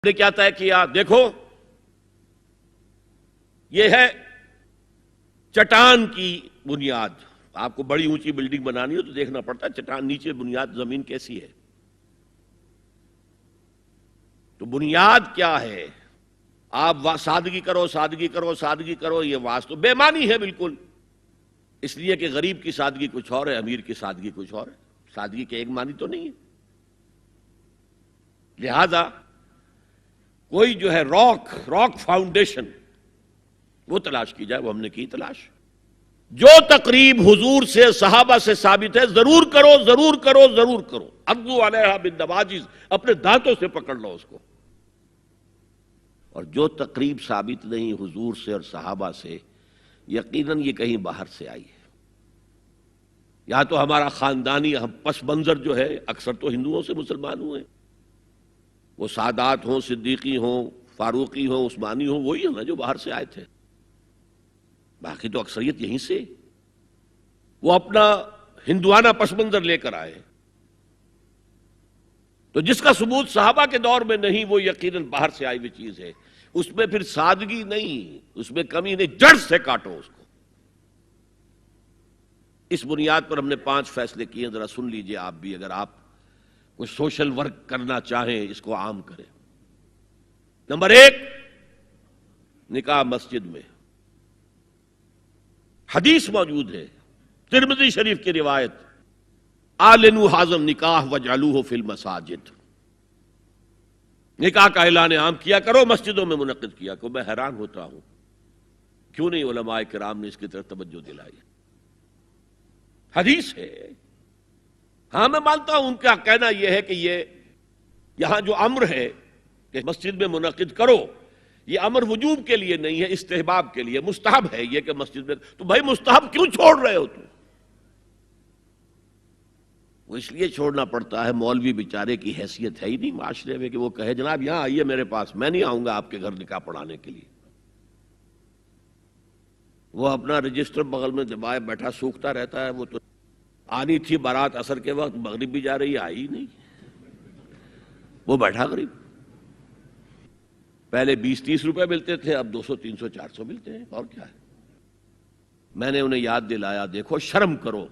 نے کیا طے کیا؟ دیکھو یہ ہے چٹان کی بنیاد. آپ کو بڑی اونچی بلڈنگ بنانی ہو تو دیکھنا پڑتا ہے چٹان نیچے بنیاد زمین کیسی ہے. تو بنیاد کیا ہے؟ آپ سادگی کرو سادگی کرو سادگی کرو، یہ واسطہ بے معنی ہے بالکل. اس لیے کہ غریب کی سادگی کچھ اور ہے، امیر کی سادگی کچھ اور ہے. سادگی کے ایک معنی تو نہیں ہے. لہذا کوئی جو ہے راک فاؤنڈیشن وہ تلاش کی جائے. وہ ہم نے کی تلاش. جو تقریب حضور سے صحابہ سے ثابت ہے ضرور کرو ضرور کرو ضرور کرو. عضوا علیہا بالنواجذ، اپنے دانتوں سے پکڑ لو اس کو. اور جو تقریب ثابت نہیں حضور سے اور صحابہ سے، یقیناً یہ کہیں باہر سے آئی ہے. یا تو ہمارا خاندانی پس منظر جو ہے، اکثر تو ہندوؤں سے مسلمان ہوئے، وہ سادات ہوں، صدیقی ہوں، فاروقی ہوں، عثمانی ہوں، وہی ہیں نا جو باہر سے آئے تھے. باقی تو اکثریت یہیں سے. وہ اپنا ہندوانہ پس منظر لے کر آئے. تو جس کا ثبوت صحابہ کے دور میں نہیں، وہ یقیناً باہر سے آئی ہوئی چیز ہے. اس میں پھر سادگی نہیں، اس میں کمی نہیں، جڑ سے کاٹو اس کو. اس بنیاد پر ہم نے 5 فیصلے کیے ہیں. ذرا سن لیجئے آپ بھی، اگر آپ کوئی سوشل ورک کرنا چاہیں اس کو عام کریں. نمبر 1، نکاح مسجد میں. حدیث موجود ہے، ترمذی شریف کی روایت، اعلنوا ھذا النکاح واجعلوہ فی المساجد. نکاح کا اعلان عام کیا کرو، مسجدوں میں منعقد کیا کرو. میں حیران ہوتا ہوں کیوں نہیں علماء کرام نے اس کی طرف توجہ دلائی. حدیث ہے. ہاں میں مانتا ہوں ان کا کہنا یہ ہے کہ یہ یہاں جو امر ہے کہ مسجد میں منعقد کرو، یہ امر وجوب کے لیے نہیں ہے، استحباب کے لیے. مستحب ہے یہ کہ مسجد میں. تو بھائی مستحب کیوں چھوڑ رہے ہو تم؟ وہ اس لیے چھوڑنا پڑتا ہے، مولوی بیچارے کی حیثیت ہے ہی نہیں معاشرے میں کہ وہ کہے جناب یہاں آئیے میرے پاس، میں نہیں آؤں گا آپ کے گھر نکاح پڑھانے کے لیے. وہ اپنا رجسٹر بغل میں دبائے بیٹھا سوکھتا رہتا ہے. وہ تو آنی تھی بارات عصر کے وقت، مغرب بھی جا رہی ہے، آئی نہیں، وہ بیٹھا غریب. پہلے 20-30 روپے ملتے تھے، اب 200 300 400 ملتے ہیں. اور کیا ہے؟ میں نے انہیں یاد دلایا دیکھو شرم کرو.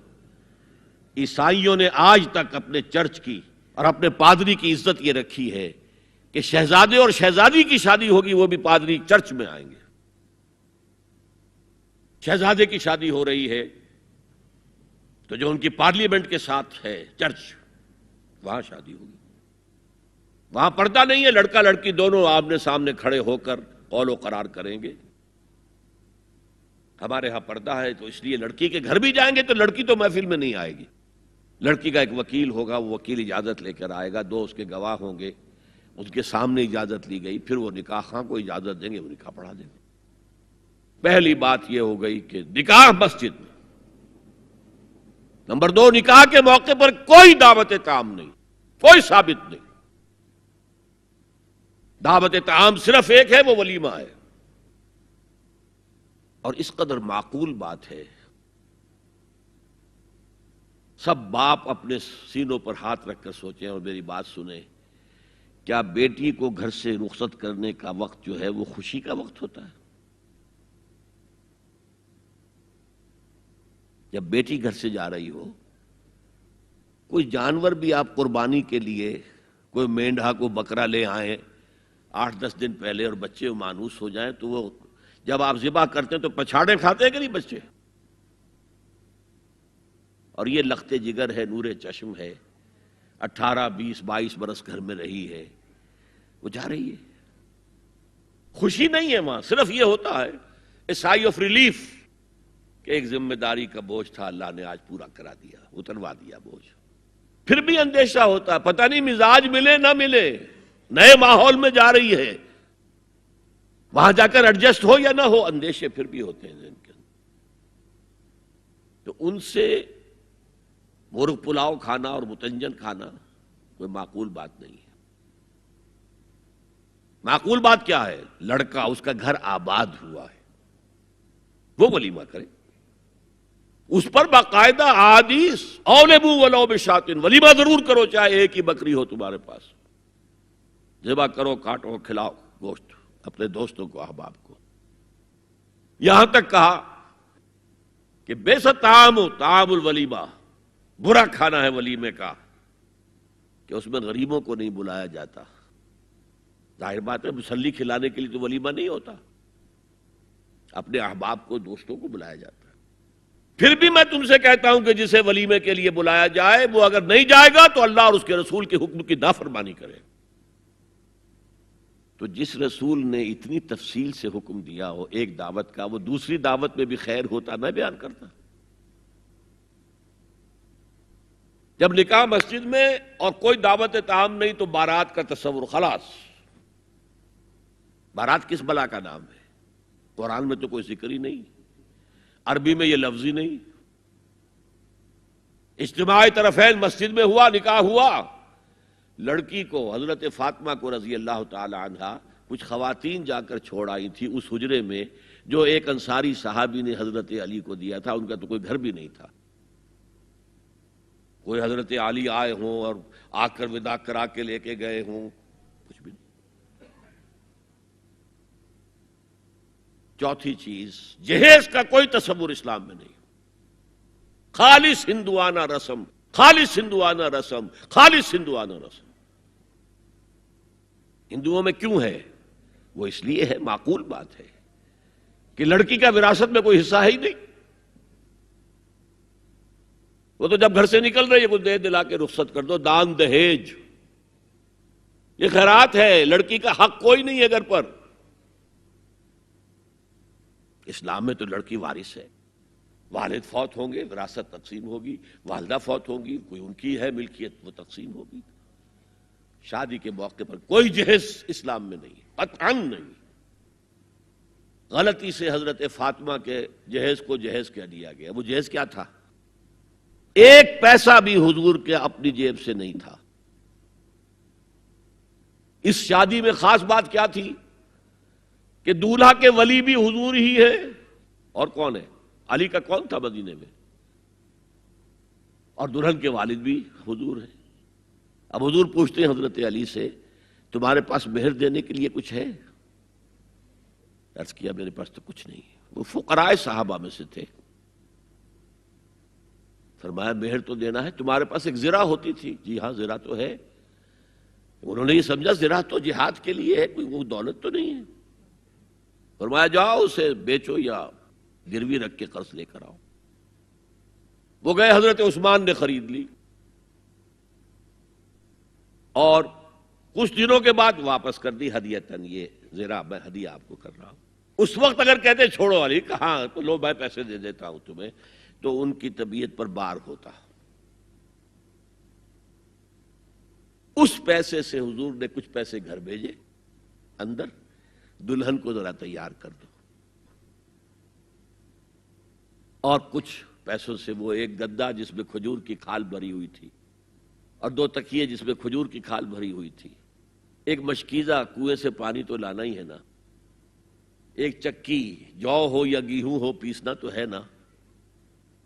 عیسائیوں نے آج تک اپنے چرچ کی اور اپنے پادری کی عزت یہ رکھی ہے کہ شہزادے اور شہزادی کی شادی ہوگی وہ بھی پادری چرچ میں آئیں گے. شہزادے کی شادی ہو رہی ہے تو جو ان کی پارلیمنٹ کے ساتھ ہے چرچ، وہاں شادی ہوگی. وہاں پردہ نہیں ہے، لڑکا لڑکی دونوں آمنے سامنے کھڑے ہو کر قول و قرار کریں گے. ہمارے ہاں پردہ ہے تو اس لیے لڑکی کے گھر بھی جائیں گے تو لڑکی تو محفل میں نہیں آئے گی. لڑکی کا ایک وکیل ہوگا، وہ وکیل اجازت لے کر آئے گا، 2 اس کے گواہ ہوں گے، اس کے سامنے اجازت لی گئی، پھر وہ نکاح خواہ کو اجازت دیں گے، وہ نکاح پڑھا دیں گے. پہلی بات یہ ہو گئی کہ نکاح مسجد میں. نمبر 2، نکاح کے موقع پر کوئی دعوت طعام نہیں، کوئی ثابت نہیں. دعوت طعام صرف ایک ہے، وہ ولیمہ ہے. اور اس قدر معقول بات ہے، سب باپ اپنے سینوں پر ہاتھ رکھ کر سوچیں اور میری بات سنیں. کیا بیٹی کو گھر سے رخصت کرنے کا وقت جو ہے وہ خوشی کا وقت ہوتا ہے؟ جب بیٹی گھر سے جا رہی ہو، کوئی جانور بھی آپ قربانی کے لیے، کوئی مینڈھا کو بکرا لے آئیں 8-10 دن پہلے اور بچے مانوس ہو جائیں تو وہ جب آپ ذبح کرتے ہیں تو پچھاڑے کھاتے ہیں کہ نہیں بچے؟ اور یہ لخت جگر ہے، نور چشم ہے، 18 20 22 برس گھر میں رہی ہے، وہ جا رہی ہے. خوشی نہیں ہے وہاں، صرف یہ ہوتا ہے اے سائی آف ریلیف کہ ایک ذمہ داری کا بوجھ تھا، اللہ نے آج پورا کرا دیا، اتروا دیا بوجھ. پھر بھی اندیشہ ہوتا ہے، پتہ نہیں مزاج ملے نہ ملے، نئے ماحول میں جا رہی ہے، وہاں جا کر ایڈجسٹ ہو یا نہ ہو، اندیشے پھر بھی ہوتے ہیں ذہن کے اندر. تو ان سے مرغ پلاؤ کھانا اور متنجن کھانا کوئی معقول بات نہیں ہے. معقول بات کیا ہے؟ لڑکا، اس کا گھر آباد ہوا ہے، وہ ولیمہ کرے. اس پر باقاعدہ احادیث اولبوا ولو بشاۃ، ولیمہ ضرور کرو چاہے ایک ہی بکری ہو تمہارے پاس. ذبح کرو، کاٹو، کھلاؤ گوشت اپنے دوستوں کو، احباب کو. یہاں تک کہا کہ بے ست طعام الولیمہ، برا کھانا ہے ولیمے کا کہ اس میں غریبوں کو نہیں بلایا جاتا. ظاہر بات ہے مسلی کھلانے کے لیے تو ولیمہ نہیں ہوتا، اپنے احباب کو، دوستوں کو بلایا جاتا ہے. پھر بھی میں تم سے کہتا ہوں کہ جسے ولیمے کے لیے بلایا جائے وہ اگر نہیں جائے گا تو اللہ اور اس کے رسول کے حکم کی نافرمانی کرے. تو جس رسول نے اتنی تفصیل سے حکم دیا ہو ایک دعوت کا، وہ دوسری دعوت میں بھی خیر ہوتا نہ بیان کرتا. جب نکاح مسجد میں اور کوئی دعوت طعام نہیں تو بارات کا تصور، خلاص. بارات کس بلا کا نام ہے؟ قرآن میں تو کوئی ذکر ہی نہیں، عربی میں یہ لفظ ہی نہیں. اجتماع طرفین مسجد میں ہوا، نکاح ہوا. لڑکی کو، حضرت فاطمہ کو رضی اللہ تعالی عنہا، کچھ خواتین جا کر چھوڑ آئی تھی اس حجرے میں جو ایک انصاری صحابی نے حضرت علی کو دیا تھا. ان کا تو کوئی گھر بھی نہیں تھا. کوئی حضرت علی آئے ہوں اور آ کر وداع کرا کے لے کے گئے ہوں، کچھ بھی نہیں. چوتھی چیز، جہیز کا کوئی تصور اسلام میں نہیں. خالص ہندوانہ رسم، خالص ہندوانہ رسم، خالص ہندوانہ رسم. ہندوؤں میں کیوں ہے؟ وہ اس لیے ہے، معقول بات ہے کہ لڑکی کا وراثت میں کوئی حصہ ہے ہی نہیں. وہ تو جب گھر سے نکل رہی ہے کچھ دے دلا کے رخصت کر دو. دان دہیج یہ خیرات ہے، لڑکی کا حق کوئی نہیں ہے گھر پر. اسلام میں تو لڑکی وارث ہے. والد فوت ہوں گے وراثت تقسیم ہوگی، والدہ فوت ہوں گی کوئی ان کی ہے ملکیت وہ تقسیم ہوگی. شادی کے موقع پر کوئی جہیز اسلام میں نہیں، قطعاً نہیں. غلطی سے حضرت فاطمہ کے جہیز کو جہیز کہہ دیا گیا. وہ جہیز کیا تھا؟ ایک پیسہ بھی حضور کے اپنی جیب سے نہیں تھا. اس شادی میں خاص بات کیا تھی کہ دولہا کے ولی بھی حضور ہی ہے. اور کون ہے؟ علی کا کون تھا مدینے میں؟ اور دلہن کے والد بھی حضور ہیں. اب حضور پوچھتے ہیں حضرت علی سے، تمہارے پاس مہر دینے کے لیے کچھ ہے؟ عرض کیا میرے پاس تو کچھ نہیں. وہ فقراء صحابہ میں سے تھے. فرمایا مہر تو دینا ہے. تمہارے پاس ایک زرہ ہوتی تھی؟ جی ہاں زرہ تو ہے. انہوں نے یہ سمجھا زرہ تو جہاد کے لیے ہے، کوئی وہ دولت تو نہیں ہے. فرمایا جاؤ اسے بیچو یا گروی رکھ کے قرض لے کر آؤ. وہ گئے، حضرت عثمان نے خرید لی اور کچھ دنوں کے بعد واپس کر دی ہدیتاً. یہ زرہ میں ہدیہ آپ کو کر رہا ہوں. اس وقت اگر کہتے چھوڑو علی، کہاں تو لو میں پیسے دے دیتا ہوں تمہیں، تو ان کی طبیعت پر بار ہوتا. اس پیسے سے حضور نے کچھ پیسے گھر بھیجے اندر، دلہن کو ذرا تیار کر دو. اور کچھ پیسوں سے وہ ایک گدا جس میں کھجور کی کھال بھری ہوئی تھی اور 2 تکیے جس میں کھجور کی کھال بھری ہوئی تھی. ایک مشکیزہ، کنویں سے پانی تو لانا ہی ہے نا. ایک چکی، جو ہو یا گیہوں ہو پیسنا تو ہے نا.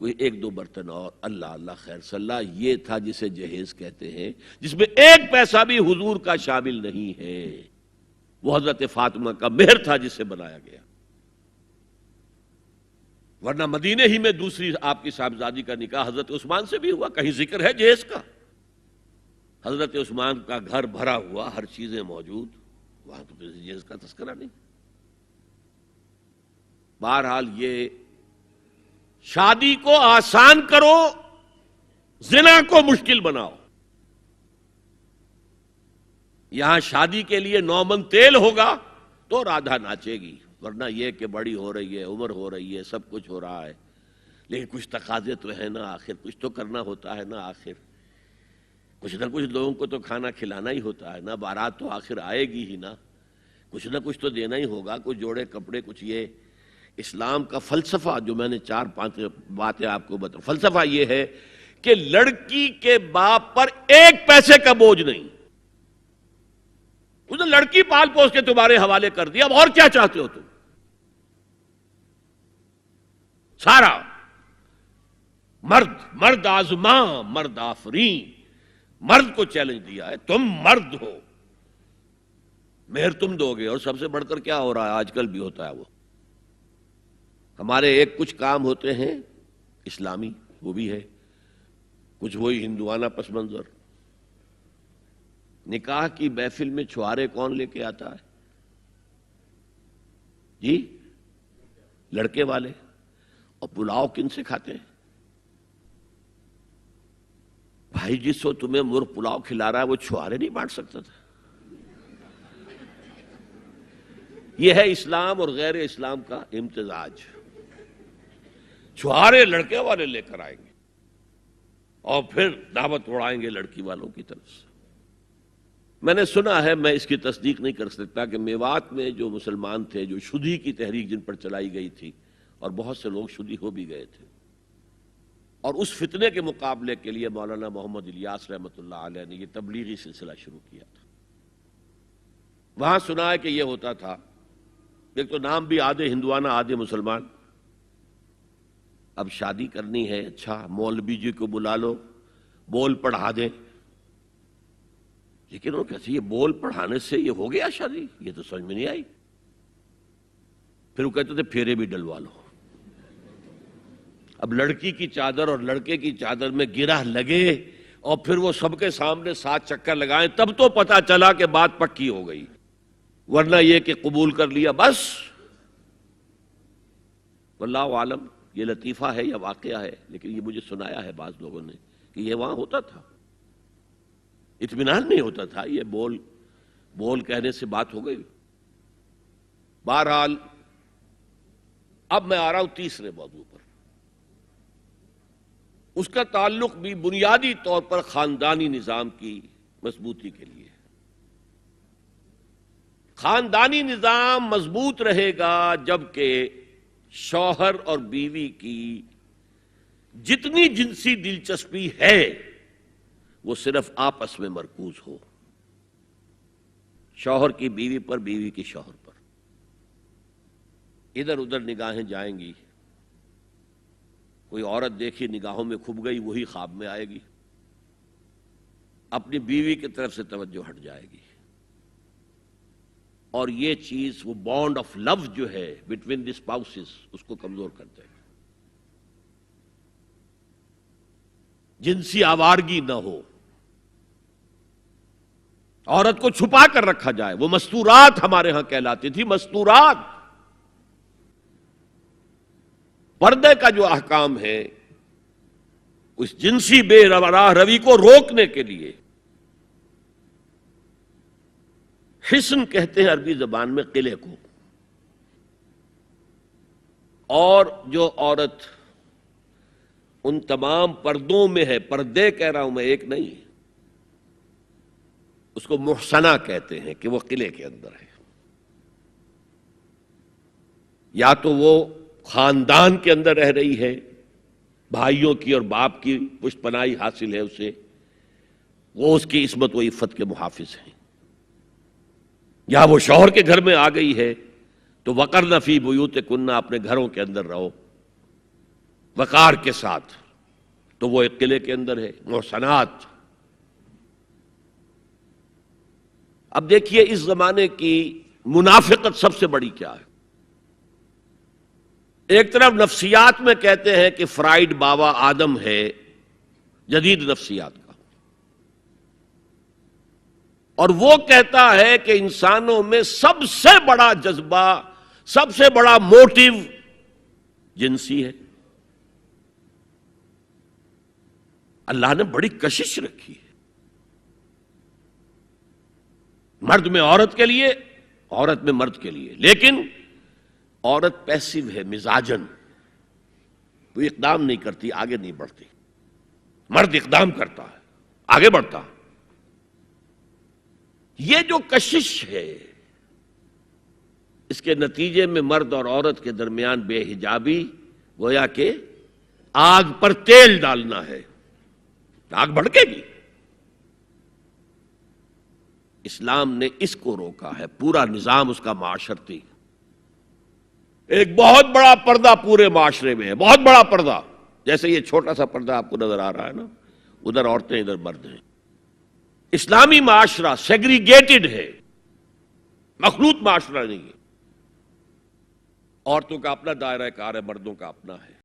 کوئی 1-2 برتن اور. اللہ اللہ خیر صلی اللہ. یہ تھا جسے جہیز کہتے ہیں، جس میں ایک پیسہ بھی حضور کا شامل نہیں ہے. وہ حضرت فاطمہ کا مہر تھا جسے بنایا گیا. ورنہ مدینے ہی میں دوسری آپ کی صاحبزادی کا نکاح حضرت عثمان سے بھی ہوا. کہیں ذکر ہے جہیز کا؟ حضرت عثمان کا گھر بھرا ہوا، ہر چیزیں موجود، وہاں تو کسی جہیز کا تذکرہ نہیں. بہرحال یہ شادی کو آسان کرو، زنا کو مشکل بناؤ. یہاں شادی کے لیے 9 من تیل ہوگا تو رادھا ناچے گی، ورنہ یہ کہ بڑی ہو رہی ہے، عمر ہو رہی ہے، سب کچھ ہو رہا ہے، لیکن کچھ تقاضے تو ہے نا. آخر کچھ تو کرنا ہوتا ہے نا. آخر کچھ نہ کچھ لوگوں کو تو کھانا کھلانا ہی ہوتا ہے نا. بارات تو آخر آئے گی ہی نا. کچھ نہ کچھ تو دینا ہی ہوگا. کچھ جوڑے کپڑے، کچھ. یہ اسلام کا فلسفہ جو میں نے 4-5 باتیں آپ کو بتا، فلسفہ یہ ہے کہ لڑکی کے باپ پر ایک پیسے کا بوجھ نہیں. اس نے لڑکی پال پوس کے تمہارے حوالے کر دیا، اب اور کیا چاہتے ہو تم؟ سارا مرد آزماں، مرد آفرین، مرد کو چیلنج دیا ہے، تم مرد ہو. مہر تم دو گے، اور سب سے بڑھ کر کیا ہو رہا ہے آج کل بھی ہوتا ہے، وہ ہمارے ایک کچھ کام ہوتے ہیں اسلامی، وہ بھی ہے، کچھ وہی ہندوانہ پس منظر۔ نکاح کی محفل میں چھوارے کون لے کے آتا ہے جی؟ لڑکے والے۔ اور پلاؤ کن سے کھاتے ہیں؟ بھائی جس کو تمہیں مرغ پلاؤ کھلا رہا ہے وہ چھوارے نہیں بانٹ سکتا تھا؟ یہ ہے اسلام اور غیر اسلام کا امتزاج۔ چھوارے لڑکے والے لے کر آئیں گے اور پھر دعوت اڑائیں گے لڑکی والوں کی طرف سے۔ میں نے سنا ہے، میں اس کی تصدیق نہیں کر سکتا، کہ میوات میں جو مسلمان تھے، جو شدی کی تحریک جن پر چلائی گئی تھی، اور بہت سے لوگ شدی ہو بھی گئے تھے، اور اس فتنے کے مقابلے کے لیے مولانا محمد الیاس رحمۃ اللہ علیہ نے یہ تبلیغی سلسلہ شروع کیا تھا۔ وہاں سنا ہے کہ یہ ہوتا تھا، ایک تو نام بھی آدھے ہندوانہ آدھے مسلمان۔ اب شادی کرنی ہے، اچھا مولوی جی کو بلا لو، بول پڑھا دیں۔ لیکن وہ کہتے ہیں یہ بول پڑھانے سے یہ ہو گیا شادی؟ یہ تو سمجھ میں نہیں آئی۔ پھر وہ کہتے تھے پھیرے بھی ڈلوا لو۔ اب لڑکی کی چادر اور لڑکے کی چادر میں گرہ لگے اور پھر وہ سب کے سامنے 7 چکر لگائیں، تب تو پتا چلا کہ بات پکی ہو گئی، ورنہ یہ کہ قبول کر لیا بس۔ واللہ عالم یہ لطیفہ ہے یا واقعہ ہے، لیکن یہ مجھے سنایا ہے بعض لوگوں نے کہ یہ وہاں ہوتا تھا۔ اطمینان نہیں ہوتا تھا، یہ بول کہنے سے بات ہو گئی۔ بہرحال اب میں آ رہا ہوں تیسرے موضوع پر۔ اس کا تعلق بھی بنیادی طور پر خاندانی نظام کی مضبوطی کے لیے۔ خاندانی نظام مضبوط رہے گا جبکہ شوہر اور بیوی کی جتنی جنسی دلچسپی ہے وہ صرف آپس میں مرکوز ہو، شوہر کی بیوی پر، بیوی کی شوہر پر۔ ادھر ادھر نگاہیں جائیں گی، کوئی عورت دیکھی نگاہوں میں کھب گئی، وہی خواب میں آئے گی، اپنی بیوی کی طرف سے توجہ ہٹ جائے گی، اور یہ چیز، وہ بانڈ آف لو جو ہے بٹوین دی اسپاؤسز، اس کو کمزور کر دے گا۔ جنسی آوارگی نہ ہو، عورت کو چھپا کر رکھا جائے، وہ مستورات ہمارے ہاں کہلاتی تھی، مستورات۔ پردے کا جو احکام ہے اس جنسی بے راہ روی کو روکنے کے لیے، حسن کہتے ہیں عربی زبان میں قلعے کو، اور جو عورت ان تمام پردوں میں ہے، پردے کہہ رہا ہوں میں، ایک نہیں، اس کو محسنہ کہتے ہیں کہ وہ قلعے کے اندر ہے۔ یا تو وہ خاندان کے اندر رہ رہی ہے، بھائیوں کی اور باپ کی پشت پناہی حاصل ہے اسے، وہ اس کی عصمت و عفت کے محافظ ہیں، یا وہ شوہر کے گھر میں آ گئی ہے تو وقرن فی بیوتکن، اپنے گھروں کے اندر رہو وقار کے ساتھ، تو وہ ایک قلعے کے اندر ہے، محسنات۔ اب دیکھیے اس زمانے کی منافقت سب سے بڑی کیا ہے۔ ایک طرف نفسیات میں کہتے ہیں کہ فرائیڈ بابا آدم ہے جدید نفسیات کا، اور وہ کہتا ہے کہ انسانوں میں سب سے بڑا جذبہ، سب سے بڑا موٹیو جنسی ہے۔ اللہ نے بڑی کشش رکھی ہے، مرد میں عورت کے لیے، عورت میں مرد کے لیے، لیکن عورت پیسیو ہے مزاجن، وہ اقدام نہیں کرتی، آگے نہیں بڑھتی، مرد اقدام کرتا ہے، آگے بڑھتا ہے۔ یہ جو کشش ہے، اس کے نتیجے میں مرد اور عورت کے درمیان بے حجابی گویا کہ آگ پر تیل ڈالنا ہے، آگ بھڑکے گی۔ اسلام نے اس کو روکا ہے، پورا نظام اس کا معاشرتی، ایک بہت بڑا پردہ پورے معاشرے میں ہے، بہت بڑا پردہ، جیسے یہ چھوٹا سا پردہ آپ کو نظر آ رہا ہے نا، ادھر عورتیں ادھر مرد ہیں۔ اسلامی معاشرہ سیگریگیٹڈ ہے، مخلوط معاشرہ نہیں ہے. عورتوں کا اپنا دائرہ کار ہے، مردوں کا اپنا ہے.